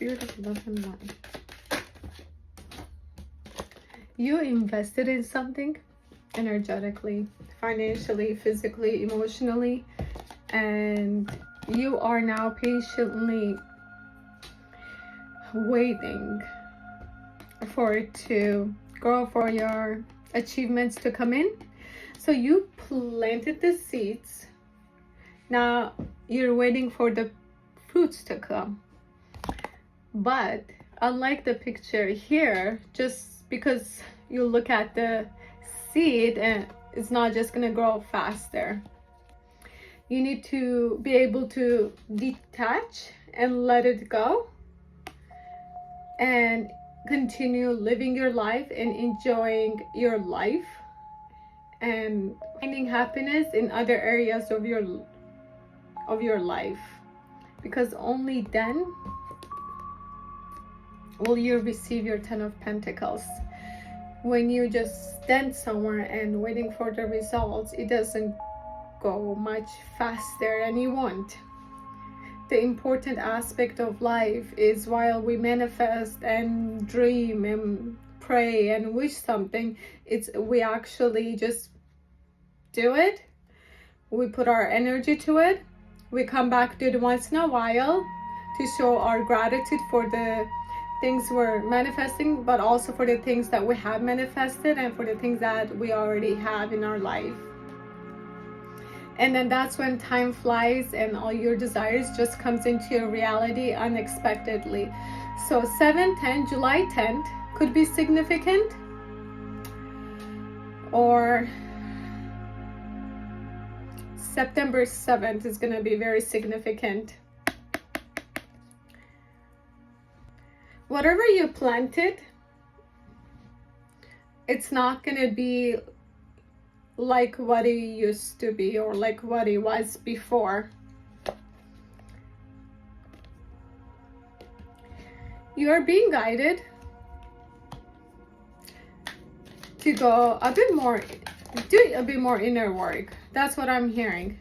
Spirit of love and light. You invested in something energetically, financially, physically, emotionally, and you are now patiently waiting for it to grow, for your achievements to come in. So you planted the seeds. Now you're waiting for the fruits to come. But unlike the picture here, just because you look at the seed and it's not just gonna grow faster. You need to be able to detach and let it go and continue living your life and enjoying your life and finding happiness in other areas of your life, because only then will you receive your 10 of Pentacles. When you just stand somewhere and waiting for the results, it doesn't go much faster than you want. The important aspect of life is, while we manifest and dream and pray and wish something, we actually just do it. We put our energy to it. We come back to it once in a while to show our gratitude for the things we're manifesting, but also for the things that we have manifested and for the things that we already have in our life. And then that's when time flies and all your desires just comes into your reality unexpectedly. So 7-10, July 10th could be significant, or September 7th is going to be very significant. Whatever you planted, it's not going to be like what it used to be or like what it was before. You are being guided to go a bit more, do a bit more inner work. That's what I'm hearing.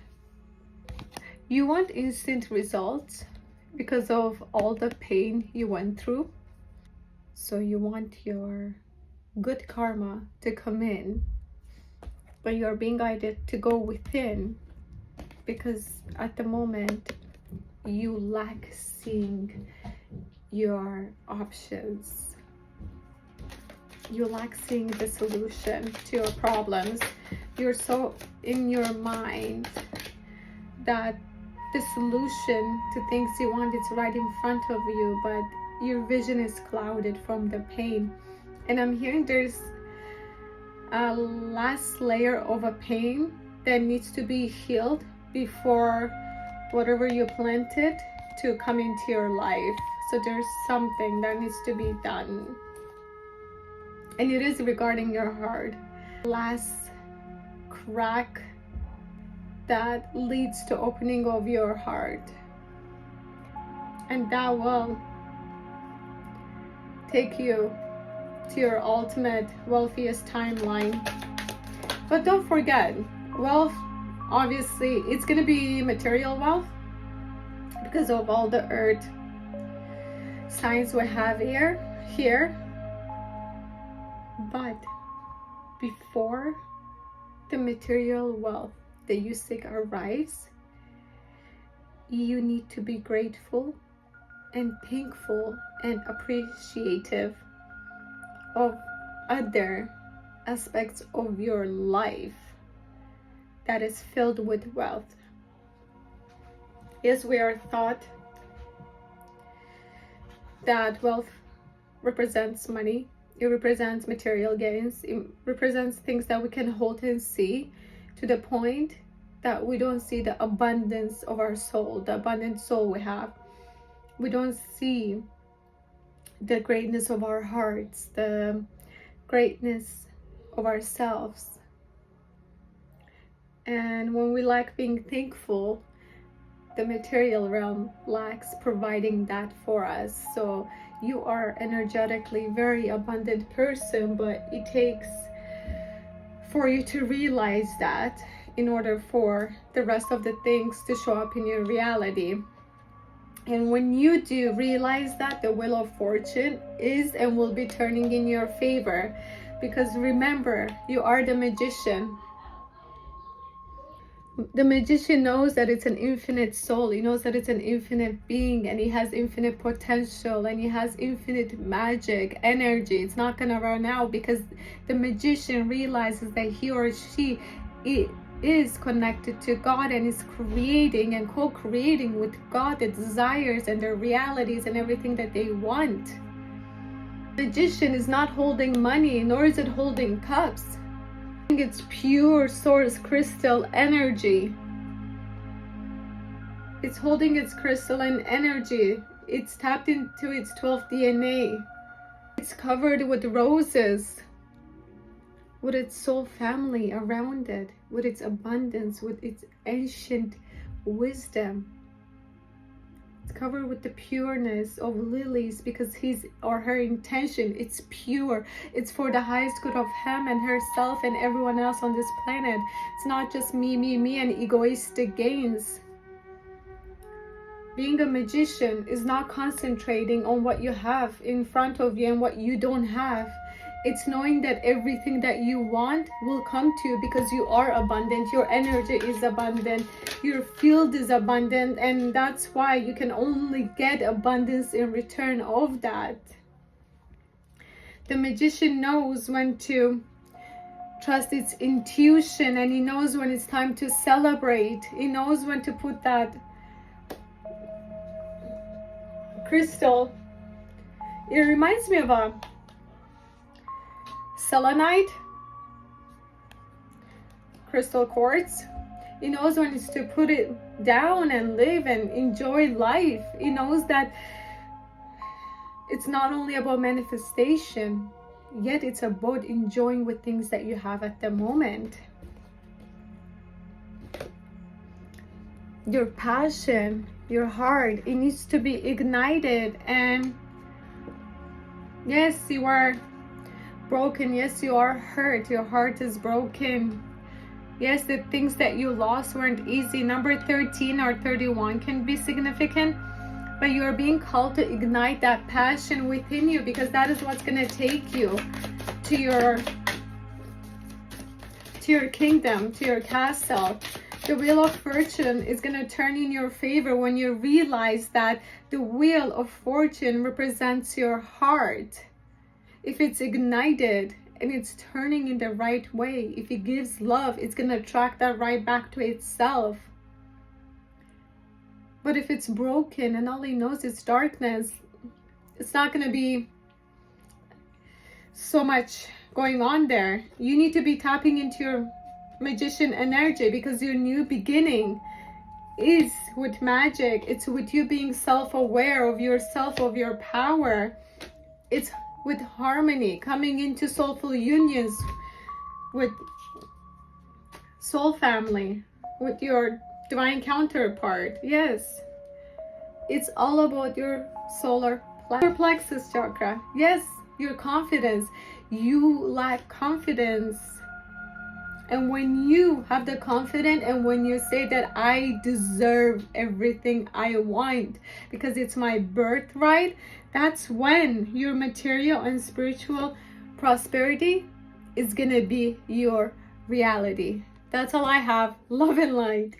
You want instant results because of all the pain you went through. So you want your good karma to come in, but you're being guided to go within, because at the moment you lack seeing your options. You lack seeing the solution to your problems. You're so in your mind that the solution to things you want is right in front of you, but your vision is clouded from the pain. And I'm hearing there's a last layer of a pain that needs to be healed before whatever you planted to come into your life. So there's something that needs to be done, and it is regarding your heart. Last crack that leads to opening of your heart, and that will take you to your ultimate wealthiest timeline. But don't forget, wealth, obviously it's going to be material wealth because of all the earth signs we have here. But before the material wealth that you seek arrives, you need to be grateful and thankful and appreciative of other aspects of your life that is filled with wealth. Yes, we are taught that wealth represents money. It represents material gains. It represents things that we can hold and see, to the point that we don't see the abundance of our soul, the abundant soul we have. We don't see the greatness of our hearts, the greatness of ourselves. And when we lack being thankful, the material realm lacks providing that for us. So you are energetically very abundant person, but it takes for you to realize that in order for the rest of the things to show up in your reality. And when you do realize that, the wheel of fortune is and will be turning in your favor. Because remember, you are the magician. The magician knows that it's an infinite soul. He knows that it's an infinite being, and he has infinite potential, and he has infinite magic, energy. It's not going to run out, because the magician realizes that he or she is connected to God and is creating and co-creating with God the desires and their realities and everything that they want. The magician is not holding money, nor is it holding cups. It's pure source crystal energy. It's holding its crystalline energy. It's tapped into its 12th DNA. It's covered with roses, with its soul family around it, with its abundance, with its ancient wisdom. It's covered with the pureness of lilies, because his or her intention, it's pure. It's for the highest good of him and herself and everyone else on this planet. It's not just me, and egoistic gains. Being a magician is not concentrating on what you have in front of you and what you don't have. It's knowing that everything that you want will come to you, because you are abundant. Your energy is abundant. Your field is abundant. And that's why you can only get abundance in return of that. The magician knows when to trust its intuition, and he knows when it's time to celebrate. He knows when to put that crystal. It reminds me of a selenite, crystal quartz. He knows when it's to put it down and live and enjoy life. He knows that it's not only about manifestation, yet it's about enjoying with things that you have at the moment. Your passion, your heart, it needs to be ignited. And yes, you are broken. Yes, you are hurt. Your heart is broken. Yes, the things that you lost weren't easy. Number 13 or 31 can be significant, but you are being called to ignite that passion within you, because that is what's going to take you to your kingdom, to your castle. The wheel of fortune is going to turn in your favor when you realize that the wheel of fortune represents your heart. If it's ignited and it's turning in the right way, if it gives love, it's going to attract that right back to itself. But if it's broken and all it knows is darkness, it's not going to be so much going on there. You need to be tapping into your magician energy, because your new beginning is with magic. It's with you being self-aware of yourself, of your power. It's with harmony, coming into soulful unions with soul family, with your divine counterpart. Yes, it's all about your solar plexus chakra. Yes, your confidence. You lack confidence. And when you have the confidence, and when you say that I deserve everything I want because it's my birthright, that's when your material and spiritual prosperity is going to be your reality. That's all I have. Love and light.